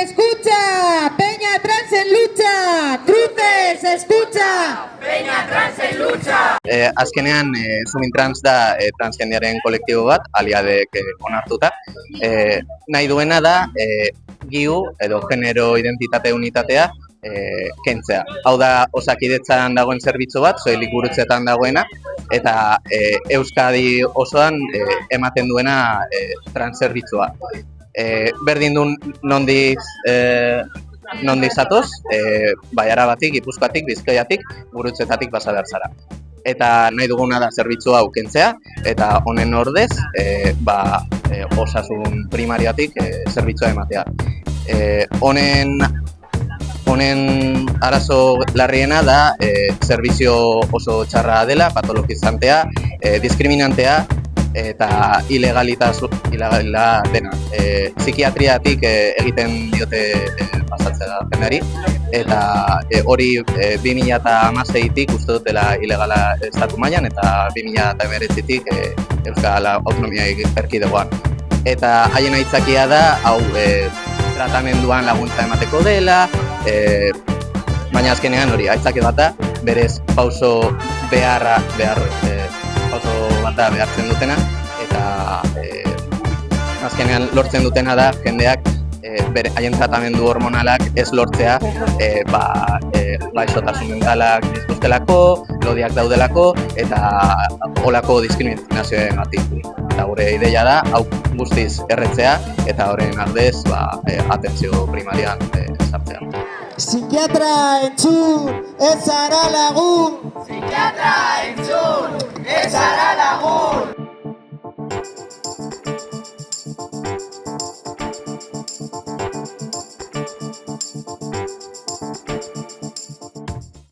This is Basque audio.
escucha, Peña Trans en lucha, Cruces escucha, Peña Trans en lucha. Azkenean, Sumintrans da transgendearen kolektibo bat, aliadek onartuta. Nahi duena da, giu edo genero identitate unitatea kentzea. Hau da, Osakidetzan dagoen zerbitzu bat, soilik gurutzetan dagoena, eta Euskadi osoan ematen duena transzerbitzua. Berdin duen nondiz zatoz, bai Arabatik, Gipuzkoatik, Bizkaiatik, gurutzetatik pasa behar zara. Eta nahi duguna da zerbitzu hau kentzea, eta honen ordez, osasun primariatik zerbitzua ematea. Honen arazo larriena da zerbizio oso txarra dela, patologizantea, diskriminantea, eta ilegalila dena. Psikiatriatik egiten diote pasatzea jendari, eta hori 2016tik uste dutela ilegala estatu mailan, eta 2019tik Euskal Autonomia Erkidegoan. Eta haien aitzakia da, hau tratamenduan laguntza emateko dela, baina azkenean hori aitzake bat da, berez pauso bata behartzen dutena, eta azkenean lortzen dutena da jendeak haien tratamendu hormonalak ez lortzea gaixotasun mentalak dituztelako, lodiak daudelako, eta olako diskriminazioengatik. Eta gure ideia da, hau guztiz erretzea, eta horren aldez atentzio primarian sartzea. Psikiatra entzun, ez zara lagun! Psikiatra entzun, ez zara lagun!